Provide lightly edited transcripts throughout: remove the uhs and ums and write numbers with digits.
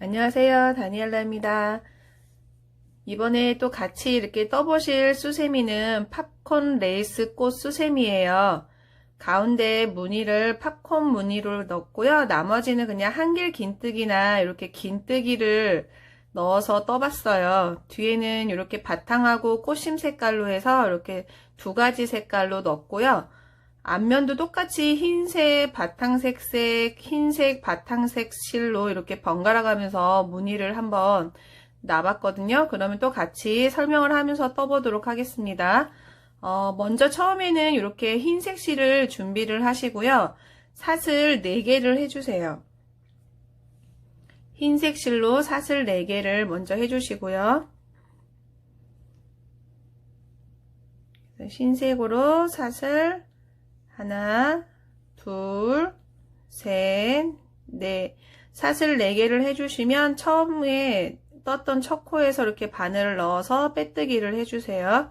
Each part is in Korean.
안녕하세요. 다니엘라입니다. 이번에 또 같이 이렇게 떠보실 수세미는 팝콘 레이스 꽃 수세미예요. 가운데 무늬를 팝콘 무늬로 넣었고요. 나머지는 그냥 한길 긴뜨기나 이렇게 긴뜨기를 넣어서 떠봤어요. 뒤에는 이렇게 바탕하고 꽃심 색깔로 해서 이렇게 두 가지 색깔로 넣었고요. 앞면도 똑같이 흰색 바탕색색 흰색 바탕색 실로 이렇게 번갈아 가면서 무늬를 한번 놔봤거든요. 그러면 또 같이 설명을 하면서 떠보도록 하겠습니다. 먼저 처음에는 이렇게 흰색 실을 준비를 하시고요. 사슬 4개를 해주세요. 흰색 실로 사슬 4개를 먼저 해주시고요. 흰색으로 사슬 하나, 둘, 셋, 넷. 사슬 4개를 해주시면 처음에 떴던 첫 코에서 이렇게 바늘을 넣어서 빼뜨기를 해주세요.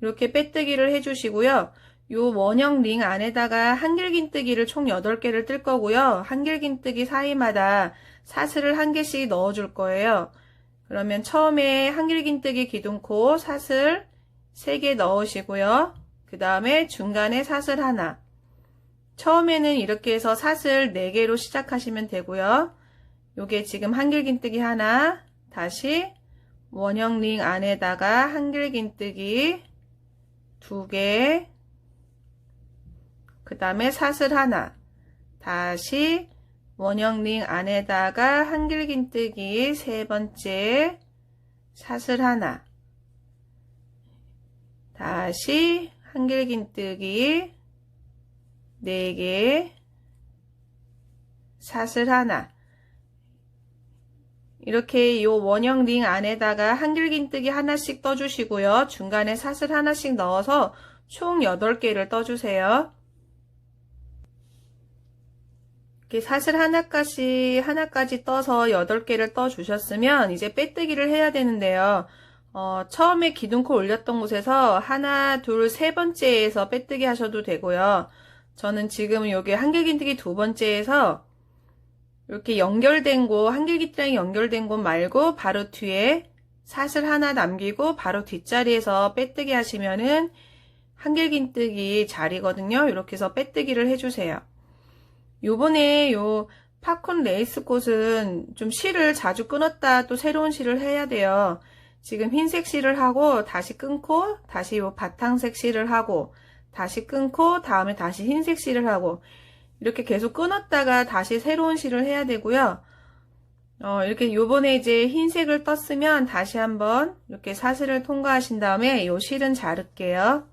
이렇게 빼뜨기를 해주시고요. 요 원형 링 안에다가 한길긴뜨기를 총 8개를 뜰 거고요. 한길긴뜨기 사이마다 사슬을 1개씩 넣어줄 거예요. 그러면 처음에 한길긴뜨기 기둥코 사슬 3개 넣으시고요. 그 다음에 중간에 사슬 하나. 처음에는 이렇게 해서 사슬 4개로 시작하시면 되고요. 요게 지금 한길긴뜨기 하나, 다시 원형 링 안에다가 한길긴뜨기 2개, 그 다음에 사슬 하나, 다시 원형 링 안에다가 한길긴뜨기 3번째, 사슬 하나, 다시 한길긴뜨기 4개, 사슬 하나. 이렇게 요 원형 링 안에다가 한길긴뜨기 하나씩 떠주시고요. 중간에 사슬 하나씩 넣어서 총 8개를 떠주세요. 이렇게 사슬 하나까지 떠서 8개를 떠주셨으면 이제 빼뜨기를 해야 되는데요. 처음에 기둥코 올렸던 곳에서 하나, 둘, 세 번째에서 빼뜨기 하셔도 되고요. 저는 지금 여기 한길긴뜨기 2번째에서 이렇게 연결된 곳, 한길긴뜨기랑 연결된 곳 말고 바로 뒤에 사슬 하나 남기고 바로 뒷자리에서 빼뜨기 하시면은 한길긴뜨기 자리거든요. 이렇게 해서 빼뜨기를 해주세요. 요번에 요 팝콘 레이스 꽃은 좀 실을 자주 끊었다 또 새로운 실을 해야 돼요. 지금 흰색 실을 하고 다시 끊고 다시 요 바탕색 실을 하고 다시 끊고 다음에 다시 흰색 실을 하고 이렇게 계속 끊었다가 다시 새로운 실을 해야 되고요. 이렇게 요번에 이제 흰색을 떴으면 다시 한번 이렇게 사슬을 통과하신 다음에 요 실은 자를게요.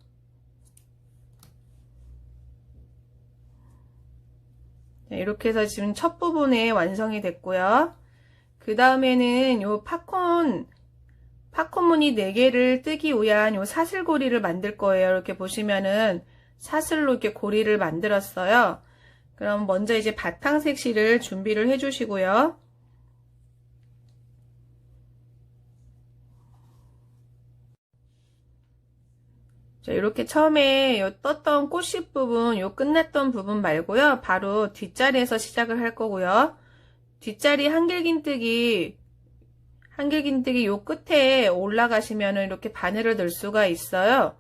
이렇게 해서 지금 첫 부분에 완성이 됐고요. 그 다음에는 요 팝콘 무늬 4개를 뜨기 위한 요 사슬고리를 만들 거예요. 이렇게 보시면은 사슬로 이렇게 고리를 만들었어요. 그럼 먼저 이제 바탕색 실을 준비를 해 주시고요. 자, 이렇게 처음에 요 떴던 꽃잎 부분, 요 끝났던 부분 말고요. 바로 뒷자리에서 시작을 할 거고요. 뒷자리 한길긴뜨기 요 끝에 올라가시면은 이렇게 바늘을 넣을 수가 있어요.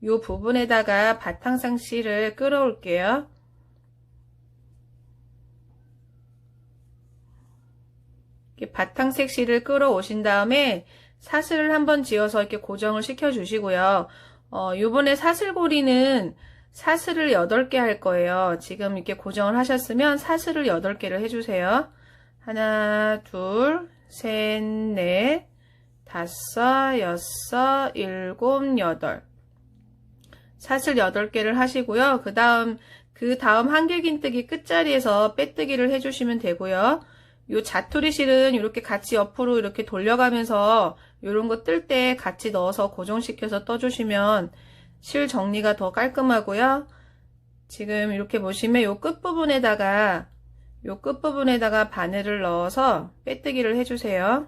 요 부분에다가 바탕색 실을 끌어올게요. 이렇게 바탕색 실을 끌어오신 다음에 사슬을 한번 지어서 이렇게 고정을 시켜 주시고요. 요번에 사슬고리는 사슬을 8개 할 거예요. 지금 이렇게 고정을 하셨으면 사슬을 8개를 해주세요. 하나, 둘, 셋, 넷, 다섯, 여섯, 일곱, 여덟. 사슬 8개를 하시고요. 그 다음 한길긴뜨기 끝자리에서 빼뜨기를 해주시면 되고요. 요 자투리 실은 이렇게 같이 옆으로 이렇게 돌려가면서 요런 거 뜰 때 같이 넣어서 고정시켜서 떠주시면 실 정리가 더 깔끔하고요. 지금 이렇게 보시면 요 끝부분에다가 바늘을 넣어서 빼뜨기를 해주세요.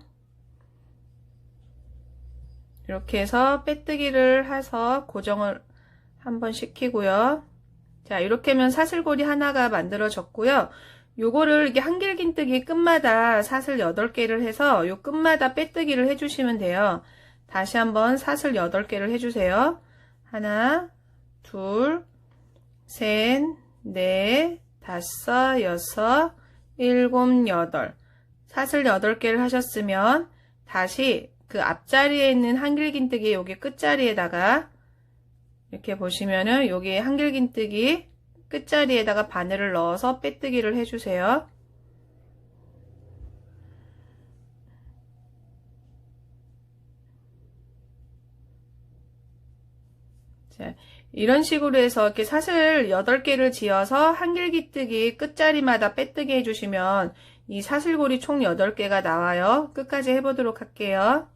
이렇게 해서 빼뜨기를 해서 고정을 한번 시키고요. 자, 이렇게 하면 사슬고리 하나가 만들어졌고요. 요거를 이렇게 한길긴뜨기 끝마다 사슬 8개를 해서 요 끝마다 빼뜨기를 해주시면 돼요. 다시 한번 사슬 8개를 해주세요. 하나, 둘, 셋, 넷, 다섯, 여섯, 일곱, 여덟. 사슬 8개를 하셨으면 다시 그 앞자리에 있는 한길긴뜨기 여기 끝자리에다가 이렇게 보시면은 여기 한길긴뜨기 끝자리에다가 바늘을 넣어서 빼뜨기를 해주세요. 자, 이런 식으로 해서 이렇게 사슬 8개를 지어서 한길기뜨기 끝자리마다 빼뜨기 해주시면 이 사슬고리 총 8개가 나와요. 끝까지 해보도록 할게요.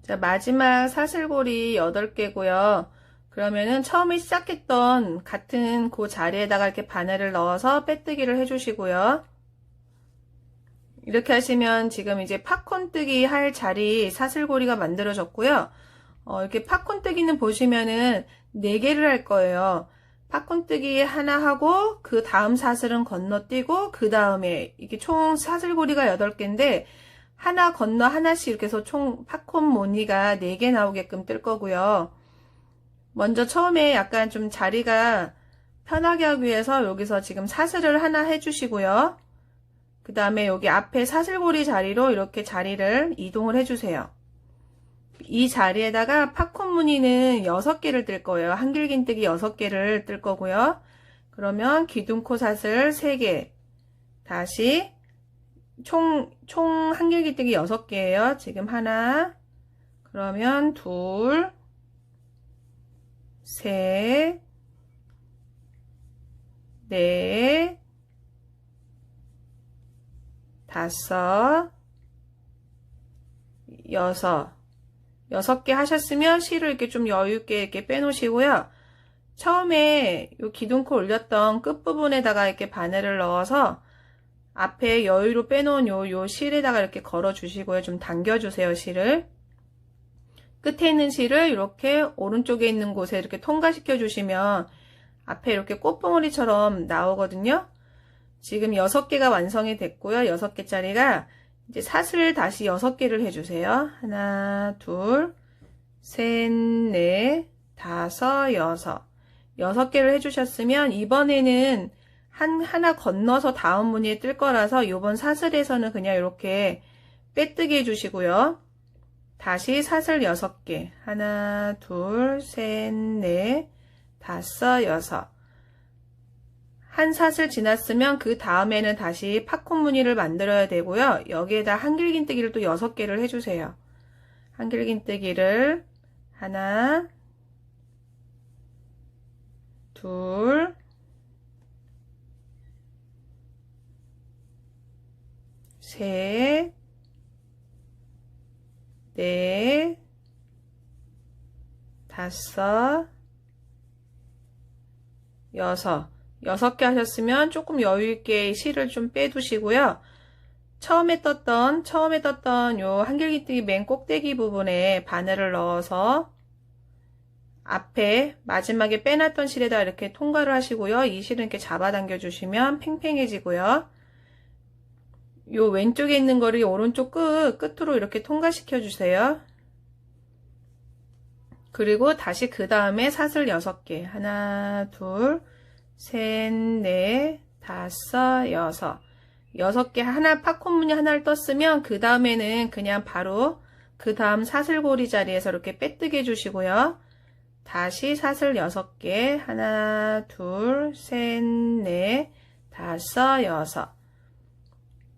자, 마지막 사슬고리 8개고요. 그러면은 처음에 시작했던 같은 그 자리에다가 이렇게 바늘을 넣어서 빼뜨기를 해주시고요. 이렇게 하시면 지금 이제 팝콘뜨기 할 자리 사슬고리가 만들어졌고요. 이렇게 팝콘뜨기는 보시면은 4개를 할 거예요. 팝콘뜨기 하나 하고 그 다음 사슬은 건너뛰고 그 다음에 이게 총 사슬고리가 8개인데 하나 건너 하나씩 이렇게 해서 총 팝콘 무늬가 4개 나오게끔 뜰 거고요. 먼저 처음에 약간 좀 자리가 편하게 하기 위해서 여기서 지금 사슬을 하나 해주시고요. 그 다음에 여기 앞에 사슬고리 자리로 이렇게 자리를 이동을 해주세요. 이 자리에다가 팝콘 무늬는 6개를 뜰 거예요. 한길긴뜨기 6개를 뜰 거고요. 그러면 기둥코 사슬 3개. 다시 총 한길긴뜨기 6개예요. 지금 하나, 그러면 둘, 셋, 넷, 다섯, 여섯. 6개 하셨으면 실을 이렇게 좀 여유있게 이렇게 빼놓으시고요. 처음에 요 기둥코 올렸던 끝부분에다가 이렇게 바늘을 넣어서 앞에 여유로 빼놓은 요 실에다가 이렇게 걸어 주시고요. 좀 당겨 주세요, 실을. 끝에 있는 실을 이렇게 오른쪽에 있는 곳에 이렇게 통과시켜 주시면 앞에 이렇게 꽃봉오리처럼 나오거든요. 지금 6개가 완성이 됐고요. 6개짜리가 이제 사슬 다시 6개를 해주세요. 하나, 둘, 셋, 넷, 다섯, 여섯. 6개를 해주셨으면 이번에는 하나 건너서 다음 무늬에 뜰 거라서 이번 사슬에서는 그냥 이렇게 빼뜨기 해주시고요. 다시 사슬 6개. 하나, 둘, 셋, 넷, 다섯, 여섯. 한 사슬 지났으면 그 다음에는 다시 팝콘 무늬를 만들어야 되고요. 여기에다 한길긴뜨기를 또 6개를 해주세요. 한길긴뜨기를 하나, 둘, 셋, 넷, 다섯, 여섯. 6개 하셨으면 조금 여유있게 실을 좀 빼두시고요. 처음에 떴던 요 한길긴뜨기 맨 꼭대기 부분에 바늘을 넣어서 앞에 마지막에 빼놨던 실에다 이렇게 통과를 하시고요. 이 실은 이렇게 잡아당겨 주시면 팽팽해지고요. 요 왼쪽에 있는 거를 오른쪽 끝으로 이렇게 통과시켜 주세요. 그리고 다시 그 다음에 사슬 6개. 하나, 둘, 셋, 넷, 다섯, 여섯. 6개 하나 팝콘 무늬 하나를 떴으면 그 다음에는 그냥 바로 그 다음 사슬고리 자리에서 이렇게 빼뜨기 해주시고요. 다시 사슬 6개. 하나, 둘, 셋, 넷, 다섯, 여섯.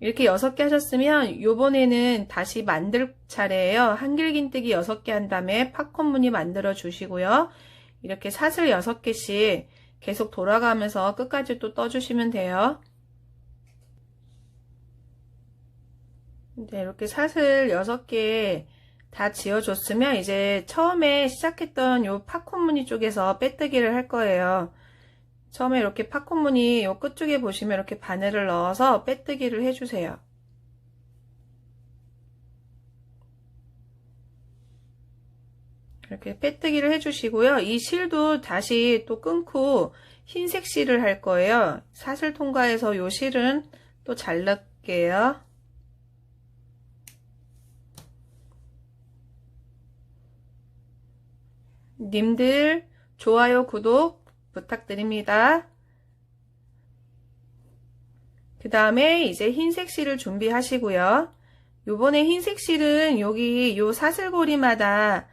이렇게 6개 하셨으면 요번에는 다시 만들 차례예요. 한길긴뜨기 6개 한 다음에 팝콘 무늬 만들어 주시고요. 이렇게 사슬 6개씩 계속 돌아가면서 끝까지 또 떠주시면 돼요. 네, 이렇게 사슬 6개 다 지어줬으면 이제 처음에 시작했던 요 팝콘 무늬 쪽에서 빼뜨기를 할 거예요. 처음에 이렇게 팝콘 무늬 요 끝쪽에 보시면 이렇게 바늘을 넣어서 빼뜨기를 해주세요. 이렇게 빼뜨기를 해주시고요. 이 실도 다시 또 끊고 흰색 실을 할 거예요. 사슬 통과해서 요 실은 또 잘라게요. 님들 좋아요, 구독 부탁드립니다. 그 다음에 이제 흰색 실을 준비하시고요. 요번에 흰색 실은 여기 요 사슬고리마다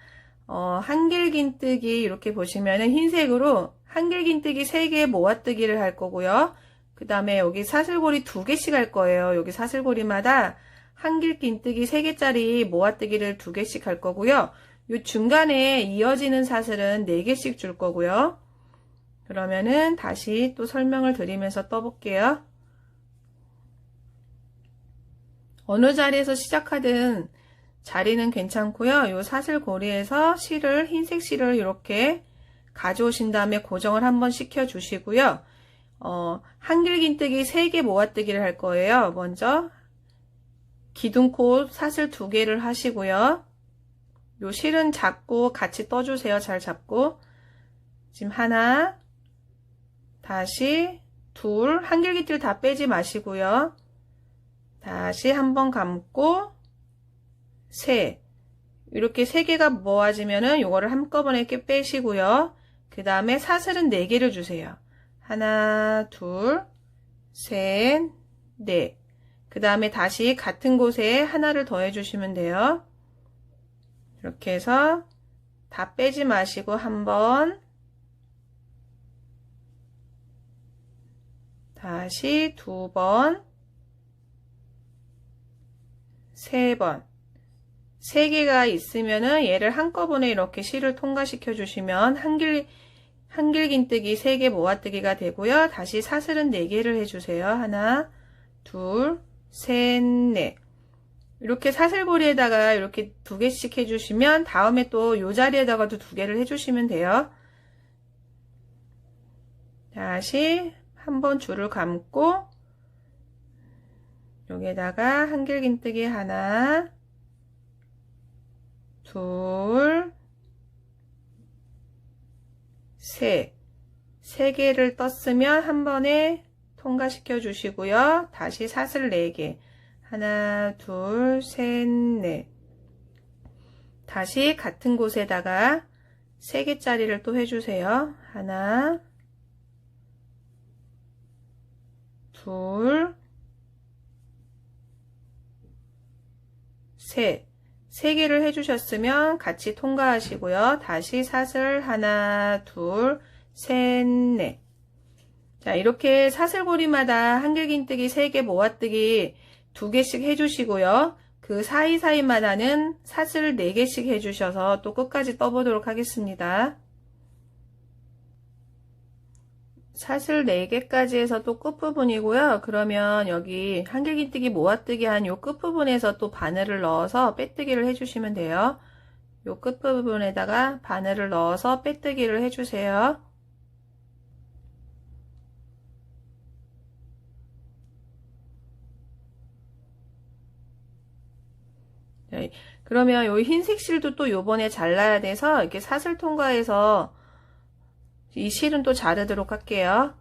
한길긴뜨기 이렇게 보시면은 흰색으로 한길긴뜨기 3개 모아뜨기를 할 거고요. 그 다음에 여기 사슬고리 2개씩 할 거예요. 여기 사슬고리마다 한길긴뜨기 3개짜리 모아뜨기를 2개씩 할 거고요. 요 중간에 이어지는 사슬은 4개씩 줄 거고요. 그러면은 다시 또 설명을 드리면서 떠볼게요. 어느 자리에서 시작하든 자리는 괜찮고요. 요 사슬고리에서 실을 흰색 실을 이렇게 가져오신 다음에 고정을 한번 시켜 주시고요. 한길긴뜨기 3개 모아뜨기를 할 거예요. 먼저 기둥코 사슬 2개를 하시고요. 요 실은 잡고 같이 떠주세요. 잘 잡고. 지금 하나, 다시 둘, 한길기틀 다 빼지 마시고요. 다시 한번 감고 셋. 이렇게 3개가 모아지면은 요거를 한꺼번에 이렇게 빼시고요. 그 다음에 사슬은 4개를 주세요. 하나, 둘, 셋, 넷. 그 다음에 다시 같은 곳에 하나를 더 해주시면 돼요. 이렇게 해서 다 빼지 마시고 한번, 다시 2번, 3번. 3개가 있으면은 얘를 한꺼번에 이렇게 실을 통과시켜 주시면 한길긴뜨기 3개 모아뜨기가 되고요. 다시 사슬은 4개를 해주세요. 하나, 둘, 셋, 넷. 이렇게 사슬고리에다가 이렇게 2개씩 해주시면 다음에 또 요 자리에다가도 2개를 해주시면 돼요. 다시 한번 줄을 감고 여기에다가 한길긴뜨기 하나, 둘, 셋. 3개를 떴으면 한 번에 통과시켜 주시고요. 다시 사슬 4개. 하나, 둘, 셋, 넷. 다시 같은 곳에다가 3개짜리를 또 해주세요. 하나, 둘, 셋. 3개를 해주셨으면 같이 통과하시고요. 다시 사슬 하나, 둘, 셋, 넷. 자, 이렇게 사슬고리마다 한길긴뜨기 3개 모아뜨기 2개씩 해주시고요. 그 사이사이마다는 사슬 4개씩 해주셔서 또 끝까지 떠보도록 하겠습니다. 사슬 4개까지 해서 또 끝부분이고요. 그러면 여기 한길긴뜨기 모아뜨기 한 요 끝부분에서 또 바늘을 넣어서 빼뜨기를 해주시면 돼요. 요 끝부분에다가 바늘을 넣어서 빼뜨기를 해주세요. 네, 그러면 요 흰색 실도 또 요번에 잘라야 돼서 이렇게 사슬 통과해서 이 실은 또 자르도록 할게요.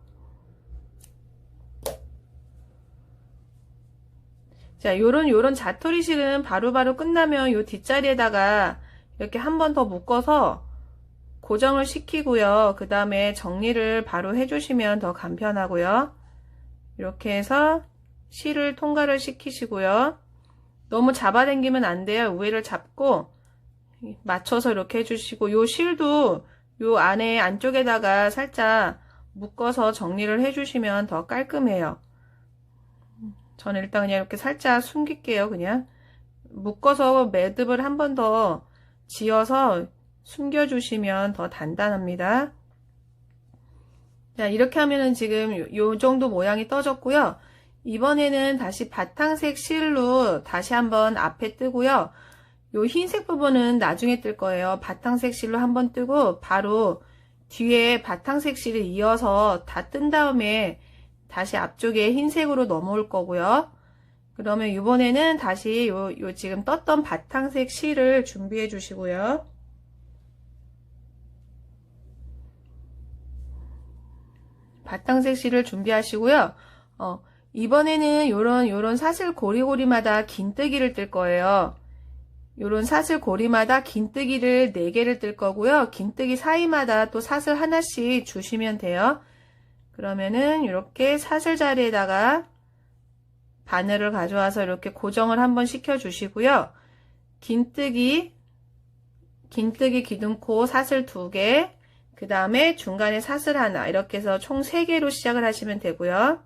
자, 요런 자투리 실은 바로바로 끝나면 요 뒷자리에다가 이렇게 한 번 더 묶어서 고정을 시키고요. 그 다음에 정리를 바로 해주시면 더 간편하고요. 이렇게 해서 실을 통과를 시키시고요. 너무 잡아당기면 안 돼요. 우회를 잡고 맞춰서 이렇게 해주시고 요 실도 요 안에 안쪽에다가 살짝 묶어서 정리를 해주시면 더 깔끔해요. 저는 일단 그냥 이렇게 살짝 숨길게요. 그냥 묶어서 매듭을 한 번 더 지어서 숨겨주시면 더 단단합니다. 자, 이렇게 하면은 지금 요 정도 모양이 떠졌고요. 이번에는 다시 바탕색 실로 다시 한번 앞에 뜨고요. 요 흰색 부분은 나중에 뜰 거예요. 바탕색 실로 한번 뜨고 바로 뒤에 바탕색 실을 이어서 다 뜬 다음에 다시 앞쪽에 흰색으로 넘어올 거고요. 그러면 이번에는 다시 요 지금 떴던 바탕색 실을 준비해 주시고요. 바탕색 실을 준비하시고요. 이번에는 요런 사슬 고리고리마다 긴뜨기를 뜰 거예요. 요런 사슬 고리마다 긴뜨기를 4개를 뜰 거고요. 긴뜨기 사이마다 또 사슬 하나씩 주시면 돼요. 그러면은 이렇게 사슬 자리에다가 바늘을 가져와서 이렇게 고정을 한번 시켜 주시고요. 긴뜨기 기둥코 사슬 2개, 그 다음에 중간에 사슬 하나, 이렇게 해서 총 3개로 시작을 하시면 되고요.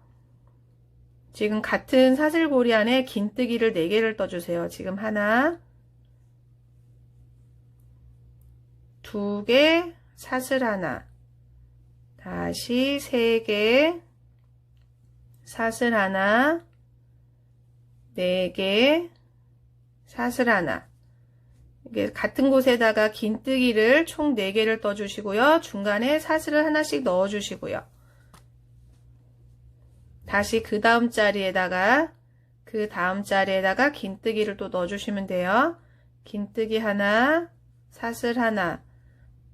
지금 같은 사슬고리 안에 긴뜨기를 4개를 떠주세요. 지금 하나, 2개, 사슬 하나, 다시 3개, 사슬 하나, 4개, 사슬 하나. 이게 같은 곳에다가 긴뜨기를 총 4개를 떠주시고요. 중간에 사슬을 하나씩 넣어주시고요. 다시 그 다음 자리에다가 긴뜨기를 또 넣어주시면 돼요. 긴뜨기 하나, 사슬 하나,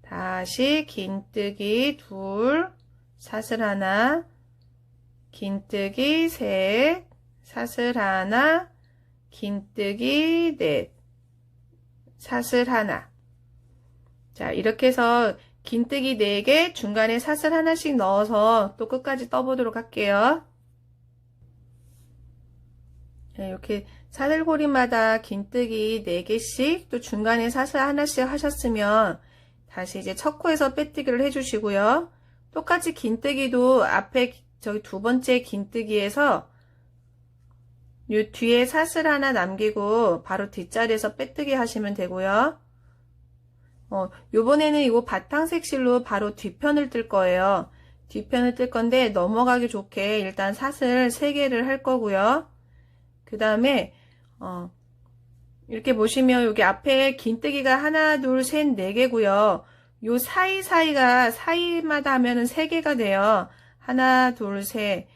다시 긴뜨기 둘, 사슬 하나, 긴뜨기 셋, 사슬 하나, 긴뜨기 넷, 사슬 하나. 자, 이렇게 해서 긴뜨기 4개, 중간에 사슬 하나씩 넣어서 또 끝까지 떠보도록 할게요. 네, 이렇게 사슬고리마다 긴뜨기 4개씩, 또 중간에 사슬 하나씩 하셨으면 다시 이제 첫 코에서 빼뜨기를 해주시고요. 똑같이 긴뜨기도 앞에 저기 2번째 긴뜨기에서 요 뒤에 사슬 하나 남기고 바로 뒷자리에서 빼뜨기 하시면 되고요. 요번에는 이거 바탕색 실로 바로 뒤편을 뜰 거예요. 뒤편을 뜰 건데 넘어가기 좋게 일단 사슬 3개를 할 거고요. 그 다음에 이렇게 보시면 여기 앞에 긴뜨기가 하나, 둘, 셋, 4개고요. 요 사이사이가 사이마다 하면은 3개가 돼요. 하나, 둘, 셋.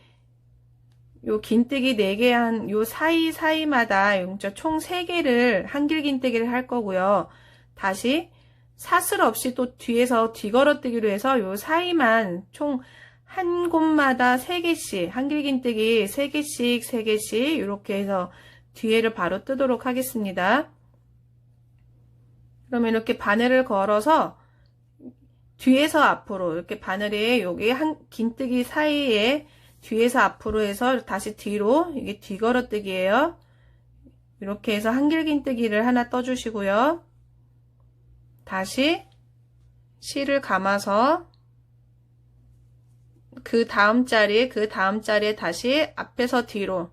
요 긴뜨기 4개 한 요 사이사이마다 총 3개를 한길 긴뜨기를 할 거고요. 다시 사슬 없이 또 뒤에서 뒤걸어뜨기로 해서 요 사이만 총 한 곳마다 3개씩 한길 긴뜨기 3개씩 이렇게 해서 뒤에를 바로 뜨도록 하겠습니다. 그러면 이렇게 바늘을 걸어서 뒤에서 앞으로 이렇게 바늘에 여기 한 긴뜨기 사이에 뒤에서 앞으로 해서 다시 뒤로 이게 뒤걸어뜨기예요. 이렇게 해서 한길 긴뜨기를 하나 떠주시고요. 다시 실을 감아서 그 다음 자리에 다시 앞에서 뒤로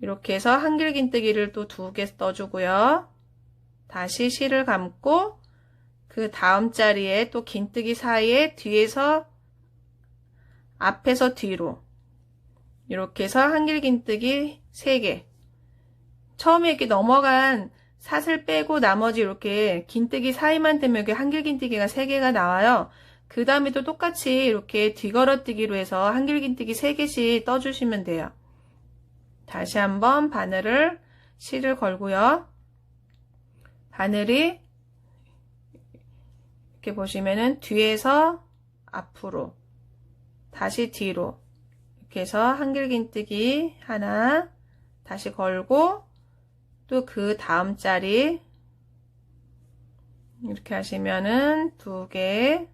이렇게 해서 한길 긴뜨기를 또 2개 떠주고요. 다시 실을 감고 그 다음 자리에 또 긴뜨기 사이에 뒤에서 앞에서 뒤로 이렇게 해서 한길 긴뜨기 3개. 처음에 이렇게 넘어간 사슬 빼고 나머지 이렇게 긴뜨기 사이만 되면 여기 한길 긴뜨기가 3개가 나와요. 그 다음에도 똑같이 이렇게 뒤걸어뜨기로 해서 한길 긴뜨기 3개씩 떠주시면 돼요. 다시 한번 바늘을 실을 걸고요. 바늘이 이렇게 보시면은 뒤에서 앞으로 다시 뒤로 이렇게 해서 한길 긴뜨기 하나 다시 걸고 또 그 다음 자리 이렇게 하시면은 2개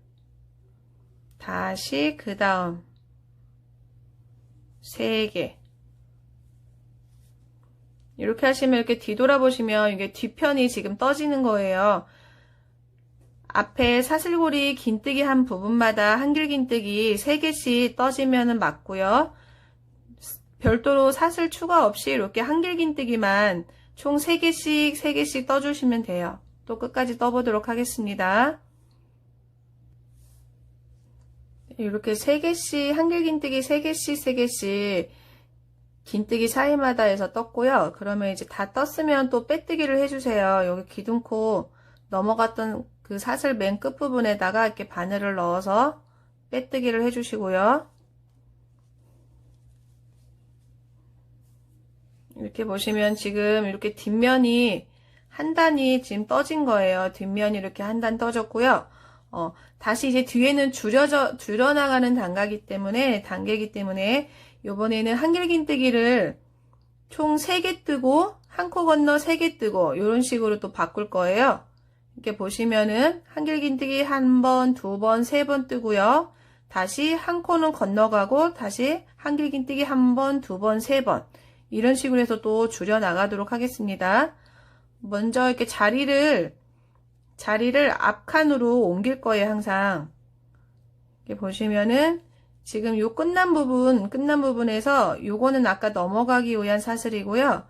다시 그 다음 3개 이렇게 하시면 이렇게 뒤돌아보시면 이게 뒤편이 지금 떠지는 거예요. 앞에 사슬고리 긴뜨기 한 부분마다 한길 긴뜨기 3개씩 떠지면은 맞고요. 별도로 사슬 추가 없이 이렇게 한길 긴뜨기만 총 3개씩 떠주시면 돼요. 또 끝까지 떠보도록 하겠습니다. 이렇게 3개씩 한길 긴뜨기 3개씩 긴뜨기 사이마다 해서 떴고요. 그러면 이제 다 떴으면 또 빼뜨기를 해주세요. 여기 기둥코 넘어갔던 그 사슬 맨 끝부분에다가 이렇게 바늘을 넣어서 빼뜨기를 해주시고요. 이렇게 보시면 지금 이렇게 뒷면이 한 단이 지금 떠진 거예요. 뒷면이 이렇게 한 단 떠졌고요. 다시 이제 뒤에는 줄여나가는 단계이기 때문에 요번에는 한길긴뜨기를 총 3개 뜨고 한 코 건너 3개 뜨고 요런 식으로 또 바꿀 거예요. 이렇게 보시면은 한길긴뜨기 1번, 2번, 3번 뜨고요. 다시 한 코는 건너가고 다시 한길긴뜨기 1번, 2번, 3번 이런 식으로 해서 또 줄여 나가도록 하겠습니다. 먼저 이렇게 자리를 앞칸으로 옮길 거예요. 항상 이렇게 보시면은 지금 요 끝난 부분에서 요거는 아까 넘어가기 위한 사슬이고요.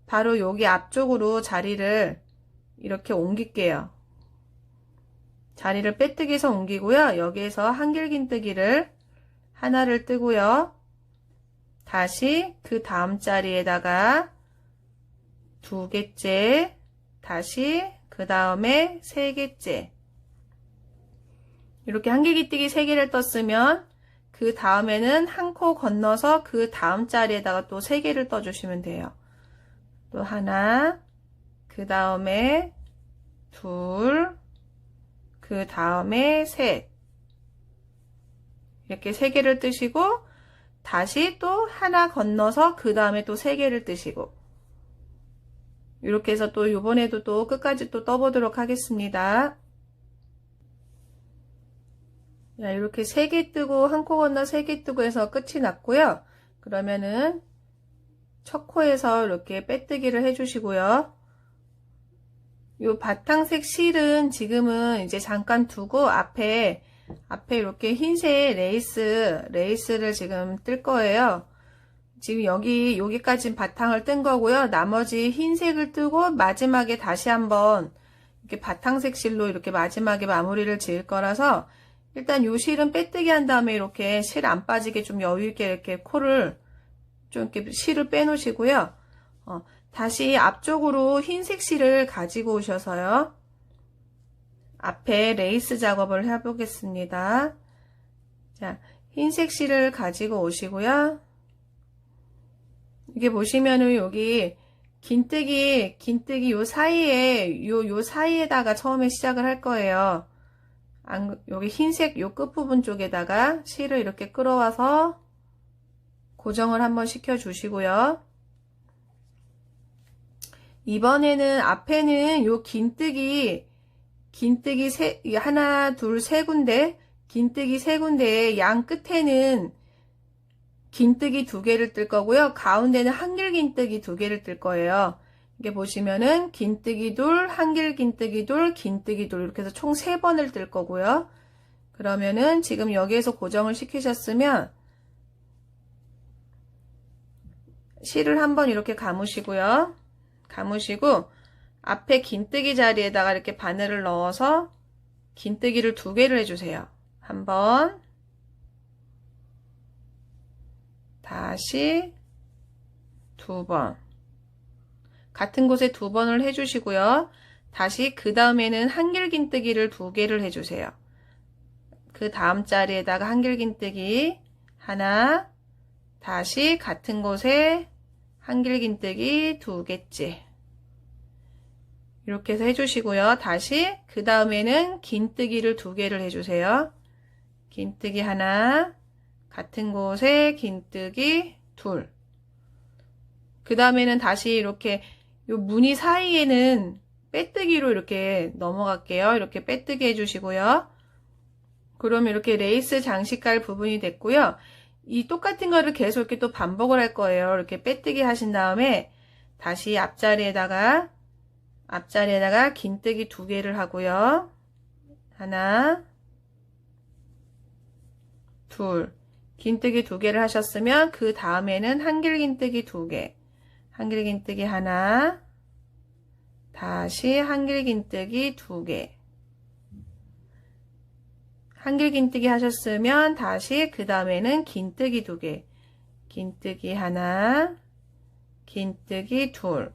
바로 여기 앞쪽으로 자리를 이렇게 옮길게요. 자리를 빼뜨기해서 옮기고요. 여기에서 한길긴뜨기를 하나를 뜨고요. 다시 그 다음 자리에다가 2개째, 다시 그 다음에 3개째. 이렇게 한길긴뜨기 3개를 떴으면 그 다음에는 한 코 건너서 그 다음 자리에다가 또 3개를 떠주시면 돼요. 또 하나, 그 다음에 둘, 그 다음에 셋. 이렇게 3개를 뜨시고 다시 또 하나 건너서 그 다음에 또 3개를 뜨시고 이렇게 해서 또 요번에도 또 끝까지 또 떠보도록 하겠습니다. 자, 이렇게 3개 뜨고 한 코 건너 3개 뜨고 해서 끝이 났고요. 그러면은 첫 코에서 이렇게 빼뜨기를 해주시고요. 요 바탕색 실은 지금은 이제 잠깐 두고 앞에 이렇게 흰색 레이스를 지금 뜰 거예요. 지금 여기까지 바탕을 뜬 거고요. 나머지 흰색을 뜨고 마지막에 다시 한번 이렇게 바탕색 실로 이렇게 마지막에 마무리를 지을 거라서 일단 요 실은 빼뜨기 한 다음에 이렇게 실 안 빠지게 좀 여유 있게 이렇게 코를 좀 이렇게 실을 빼 놓으시고요. 다시 앞쪽으로 흰색 실을 가지고 오셔서요. 앞에 레이스 작업을 해보겠습니다. 자, 흰색 실을 가지고 오시고요. 이게 보시면은 여기 긴뜨기 요 사이에 요 사이에다가 처음에 시작을 할 거예요. 여기 흰색 요 끝부분 쪽에다가 실을 이렇게 끌어와서 고정을 한번 시켜 주시고요. 이번에는 앞에는 요 긴뜨기 하나, 둘, 세 군데, 긴뜨기 3군데에 양 끝에는 긴뜨기 2개를 뜰 거고요. 가운데는 한길긴뜨기 2개를 뜰 거예요. 이게 보시면은 긴뜨기 둘, 한길긴뜨기 둘, 긴뜨기 둘 이렇게 해서 총 3번을 뜰 거고요. 그러면은 지금 여기에서 고정을 시키셨으면 실을 한번 이렇게 감으시고요. 감으시고 앞에 긴뜨기 자리에다가 이렇게 바늘을 넣어서 긴뜨기를 2개를 해주세요. 한번 다시 2번 같은 곳에 2번을 해주시고요. 다시 그 다음에는 한길긴뜨기를 2개를 해주세요. 그 다음 자리에다가 한길긴뜨기 하나 다시 같은 곳에 한길긴뜨기 2개째 이렇게 해서 해주시고요. 다시 그 다음에는 긴뜨기를 2개를 해주세요. 긴뜨기 하나 같은 곳에 긴뜨기 둘 그 다음에는 다시 이렇게 요 무늬 사이에는 빼뜨기로 이렇게 넘어갈게요. 이렇게 빼뜨기 해주시고요. 그러면 이렇게 레이스 장식할 부분이 됐고요. 이 똑같은 거를 계속 이렇게 또 반복을 할 거예요. 이렇게 빼뜨기 하신 다음에 다시 앞자리에다가 긴뜨기 2개를 하고요. 하나, 둘, 긴뜨기 2개를 하셨으면 그 다음에는 한길긴뜨기 2개, 한길긴뜨기 하나, 다시 한길긴뜨기 2개, 한길긴뜨기 하셨으면 다시 그 다음에는 긴뜨기 2개, 긴뜨기 하나, 긴뜨기 둘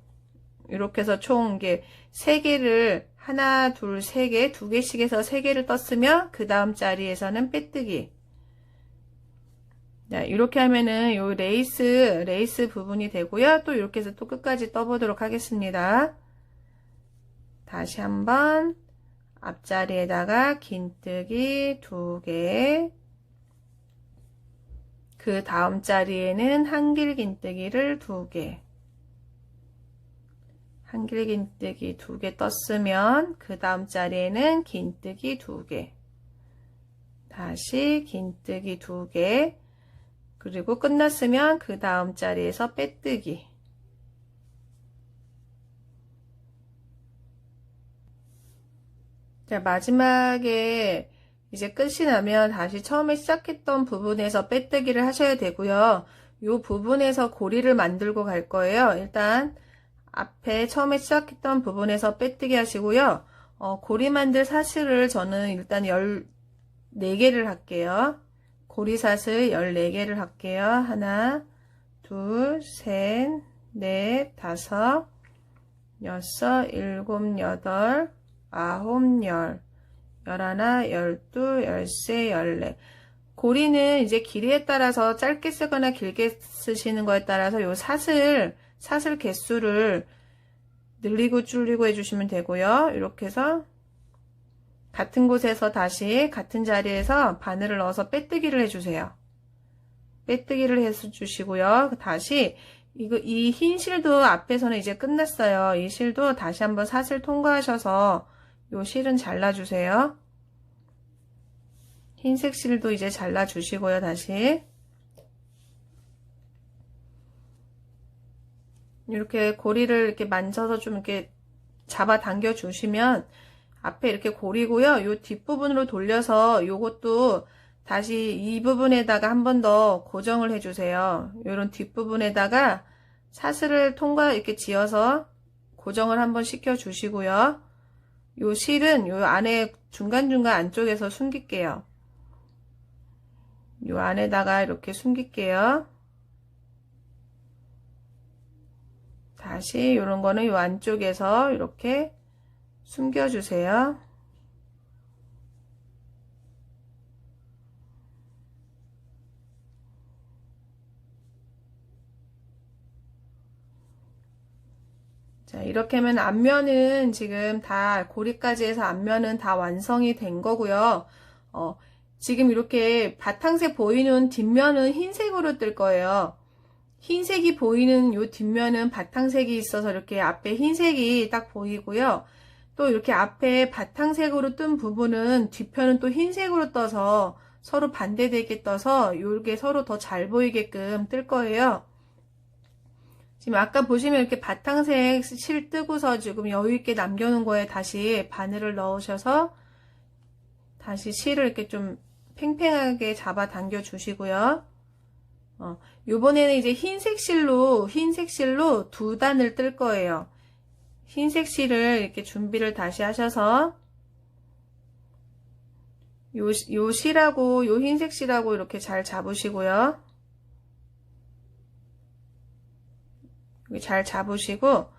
이렇게 해서 총 이게 3개를 하나, 둘, 3개, 2개씩 해서 3개를 떴으면 그 다음 자리에서는 빼뜨기. 자, 이렇게 하면은 요 레이스 부분이 되고요. 또 이렇게 해서 또 끝까지 떠보도록 하겠습니다. 다시 한번 앞자리에다가 긴뜨기 2개, 그 다음 자리에는 한길 긴뜨기를 2개, 한길 긴뜨기 2개 떴으면 그 다음 자리에는 긴뜨기 2개, 다시 긴뜨기 2개, 그리고 끝났으면 그 다음 자리에서 빼뜨기. 자, 마지막에 이제 끝이 나면 다시 처음에 시작했던 부분에서 빼뜨기를 하셔야 되고요. 이 부분에서 고리를 만들고 갈 거예요. 일단 앞에 처음에 시작했던 부분에서 빼뜨기 하시고요. 고리 만들 사슬을 저는 일단 14개를 할게요. 고리사슬 14개를 할게요. 하나, 둘, 셋, 넷, 다섯, 여섯, 일곱, 여덟, 아홉, 열, 열하나, 열둘, 열세, 열네. 고리는 이제 길이에 따라서 짧게 쓰거나 길게 쓰시는 거에 따라서 요 사슬 개수를 늘리고 줄이고 해주시면 되고요. 이렇게 해서 같은 곳에서 다시 같은 자리에서 바늘을 넣어서 빼뜨기를 해주세요. 빼뜨기를 해서 주시고요. 다시 이 흰 실도 앞에서는 이제 끝났어요. 이 실도 다시 한번 사슬 통과하셔서 요 실은 잘라주세요. 흰색 실도 이제 잘라주시고요. 다시 이렇게 고리를 이렇게 만져서 좀 이렇게 잡아 당겨 주시면 앞에 이렇게 고리고요. 요 뒷부분으로 돌려서 요것도 다시 이 부분에다가 한 번 더 고정을 해주세요. 요런 뒷부분에다가 사슬을 이렇게 지어서 고정을 한번 시켜 주시고요. 요 실은 요 안에 중간중간 안쪽에서 숨길게요. 요 안에다가 이렇게 숨길게요. 다시 요런 거는 요 안쪽에서 이렇게 숨겨주세요. 자, 이렇게 하면 앞면은 지금 다 고리까지 해서 앞면은 다 완성이 된 거고요. 지금 이렇게 바탕색 보이는 뒷면은 흰색으로 뜰 거예요. 흰색이 보이는 요 뒷면은 바탕색이 있어서 이렇게 앞에 흰색이 딱 보이고요. 또 이렇게 앞에 바탕색으로 뜬 부분은 뒤편은 또 흰색으로 떠서 서로 반대되게 떠서 요게 서로 더 잘 보이게끔 뜰 거예요. 지금 아까 보시면 이렇게 바탕색 실 뜨고서 지금 여유있게 남겨놓은 거에 다시 바늘을 넣으셔서 다시 실을 이렇게 좀 팽팽하게 잡아 당겨 주시고요. 요번에는 이제 흰색 실로 2단을 뜰 거예요. 흰색 실을 이렇게 준비를 다시 하셔서 요 실하고 요 흰색 실하고 이렇게 잘 잡으시고요. 잘 잡으시고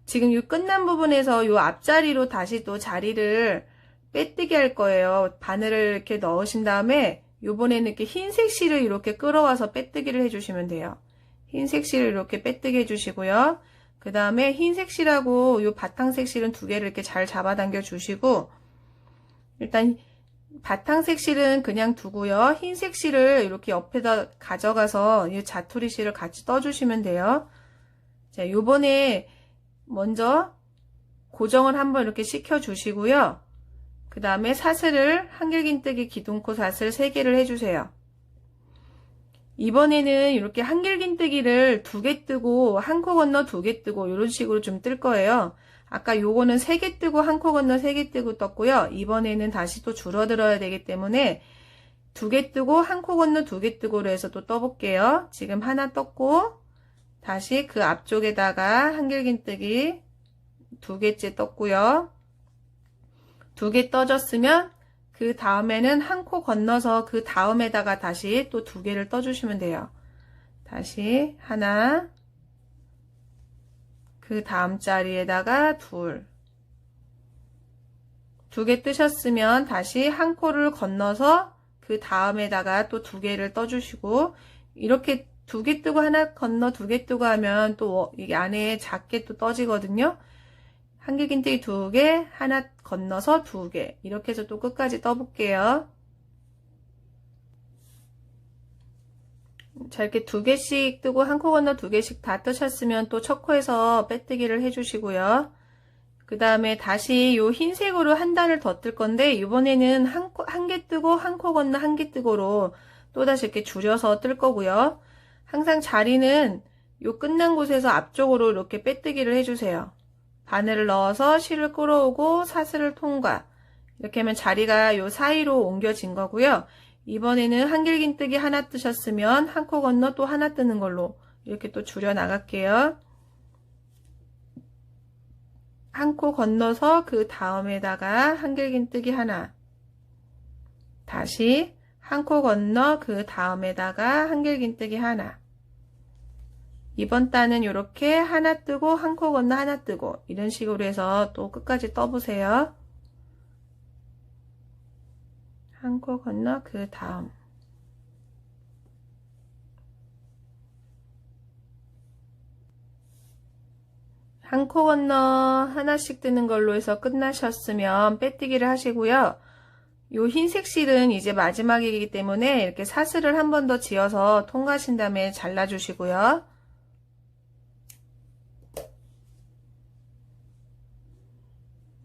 지금 요 끝난 부분에서 요 앞자리로 다시 또 자리를 빼뜨기 할 거예요. 바늘을 이렇게 넣으신 다음에 요번에는 이렇게 흰색 실을 이렇게 끌어와서 빼뜨기를 해주시면 돼요. 흰색 실을 이렇게 빼뜨기 해주시고요. 그 다음에 흰색 실하고 요 바탕색 실은 2개를 이렇게 잘 잡아당겨 주시고, 일단 바탕색 실은 그냥 두고요. 흰색 실을 이렇게 옆에다 가져가서 이 자투리 실을 같이 떠주시면 돼요. 자, 요번에 먼저 고정을 한번 이렇게 시켜 주시고요. 그 다음에 사슬을 한길긴뜨기 기둥코 사슬 3개를 해주세요. 이번에는 이렇게 한길긴뜨기를 2개 뜨고 한 코 건너 2개 뜨고 이런 식으로 좀 뜰 거예요. 아까 요거는 3개 뜨고 한 코 건너 3개 뜨고 떴고요. 이번에는 다시 또 줄어들어야 되기 때문에 2개 뜨고 한 코 건너 2개 뜨고로 해서 또 떠볼게요. 지금 하나 떴고 다시 그 앞쪽에다가 한길긴뜨기 2개째 떴고요. 2개 떠졌으면 그 다음에는 한 코 건너서 그 다음에다가 다시 또 2개를 떠주시면 돼요. 다시 하나, 그 다음 자리에다가 2개 뜨셨으면 다시 한 코를 건너서 그 다음에다가 또 2개를 떠주시고, 이렇게 2개 뜨고 하나 건너 2개 뜨고 하면 또 이게 안에 작게 또 떠지거든요. 한길긴뜨기 2개, 하나 건너서 2개. 이렇게 해서 또 끝까지 떠볼게요. 자, 이렇게 2개씩 뜨고 한 코 건너 2개씩 다 뜨셨으면 또 첫 코에서 빼뜨기를 해주시고요. 그 다음에 다시 요 흰색으로 한 단을 더 뜰 건데, 이번에는 한 개 뜨고 한 코 건너 한 개 뜨고로 또다시 이렇게 줄여서 뜰 거고요. 항상 자리는 요 끝난 곳에서 앞쪽으로 이렇게 빼뜨기를 해주세요. 바늘을 넣어서 실을 끌어오고 사슬을 통과. 이렇게 하면 자리가 요 사이로 옮겨진 거고요. 이번에는 한길긴뜨기 하나 뜨셨으면 한 코 건너 또 하나 뜨는 걸로 이렇게 또 줄여 나갈게요. 한 코 건너서 그 다음에다가 한길긴뜨기 하나, 다시 한 코 건너 그 다음에다가 한길긴뜨기 하나. 이번 단은 이렇게 하나 뜨고 한 코 건너 하나 뜨고 이런 식으로 해서 또 끝까지 떠보세요. 한 코 건너 그 다음. 한 코 건너 하나씩 뜨는 걸로 해서 끝나셨으면 빼뜨기를 하시고요. 요 흰색 실은 이제 마지막이기 때문에 이렇게 사슬을 한 번 더 지어서 통과하신 다음에 잘라주시고요.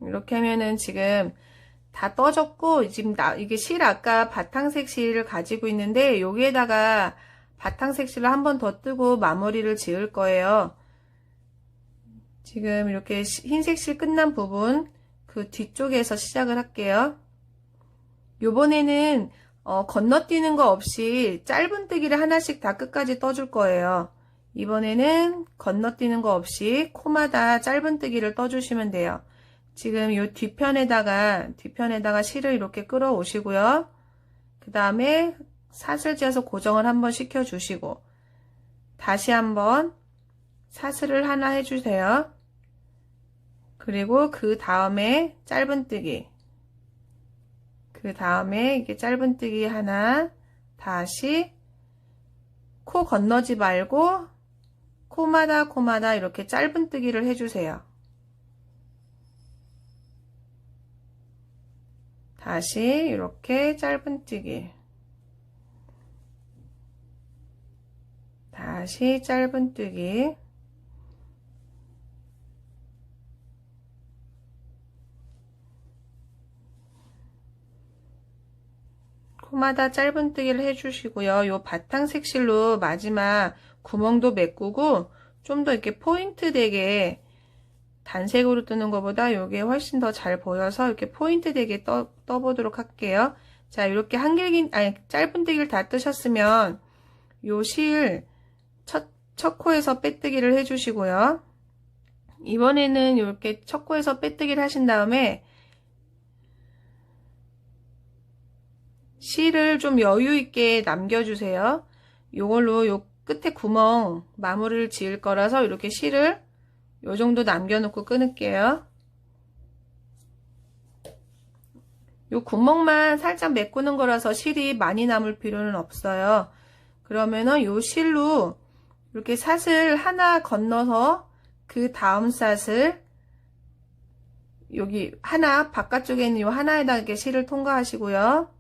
이렇게 하면은 지금 다 떠졌고, 지금 이게 실 아까 바탕색 실을 가지고 있는데 여기에다가 바탕색 실을 한 번 더 뜨고 마무리를 지을 거예요. 지금 이렇게 흰색 실 끝난 부분 그 뒤쪽에서 시작을 할게요. 요번에는 건너뛰는 거 없이 짧은뜨기를 하나씩 다 끝까지 떠줄 거예요. 이번에는 건너뛰는 거 없이 코마다 짧은뜨기를 떠주시면 돼요. 지금 요 뒤편에다가 실을 이렇게 끌어오시고요. 그 다음에 사슬 지어서 고정을 한번 시켜주시고 다시 한번 사슬을 하나 해주세요. 그리고 그 다음에 짧은뜨기, 그 다음에 이게 짧은뜨기 하나, 다시 코 건너지 말고 코마다 이렇게 짧은뜨기를 해주세요. 다시 이렇게 짧은뜨기, 다시 짧은뜨기, 코마다 짧은뜨기를 해주시고요. 요 바탕색 실로 마지막 구멍도 메꾸고 좀 더 이렇게 포인트 되게 단색으로 뜨는 것보다 요게 훨씬 더 잘 보여서 이렇게 포인트 되게 떠보도록 할게요. 자, 이렇게 짧은뜨기를 다 뜨셨으면 요 실 첫 코에서 빼뜨기를 해주시고요. 이번에는 이렇게 첫 코에서 빼뜨기를 하신 다음에 실을 좀 여유 있게 남겨주세요. 요걸로 요 끝에 구멍 마무리를 지을 거라서 이렇게 실을 요 정도 남겨놓고 끊을게요. 요 구멍만 살짝 메꾸는 거라서 실이 많이 남을 필요는 없어요. 그러면은 요 실로 이렇게 사슬 하나 건너서 그 다음 사슬 여기 하나 바깥쪽에 있는 요 하나에다가 이렇게 실을 통과하시고요.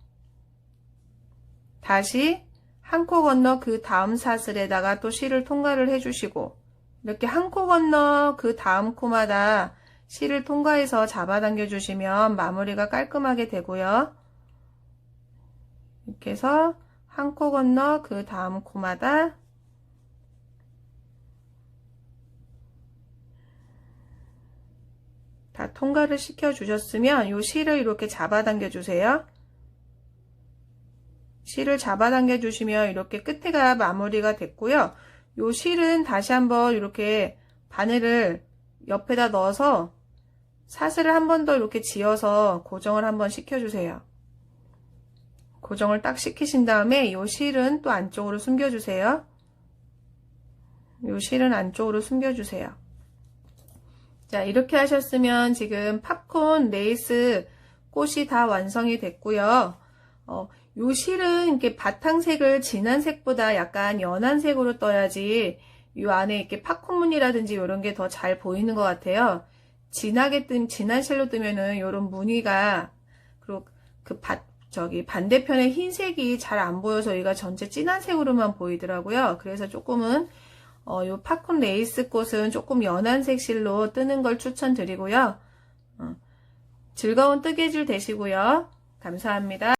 다시 한 코 건너 그 다음 사슬에다가 또 실을 통과를 해주시고 이렇게 한 코 건너 그 다음 코마다 실을 통과해서 잡아당겨 주시면 마무리가 깔끔하게 되고요. 이렇게 해서 한 코 건너 그 다음 코마다 다 통과를 시켜 주셨으면 이 실을 이렇게 잡아당겨 주세요. 실을 잡아당겨 주시면 이렇게 끝에가 마무리가 됐고요. 요 실은 다시 한번 이렇게 바늘을 옆에다 넣어서 사슬을 한 번 더 이렇게 지어서 고정을 한번 시켜주세요. 고정을 딱 시키신 다음에 요 실은 또 안쪽으로 숨겨주세요. 요 실은 안쪽으로 숨겨주세요. 자, 이렇게 하셨으면 지금 팝콘 레이스 꽃이 다 완성이 됐고요. 요 실은 이렇게 바탕색을 진한 색보다 약간 연한 색으로 떠야지 요 안에 이렇게 팝콘 무늬라든지 이런 게 더 잘 보이는 것 같아요. 진한 실로 뜨면은 요런 무늬가, 그리고 반대편에 흰색이 잘 안 보여서 얘가 전체 진한 색으로만 보이더라고요. 그래서 조금은, 요 팝콘 레이스 꽃은 조금 연한 색 실로 뜨는 걸 추천드리고요. 즐거운 뜨개질 되시고요. 감사합니다.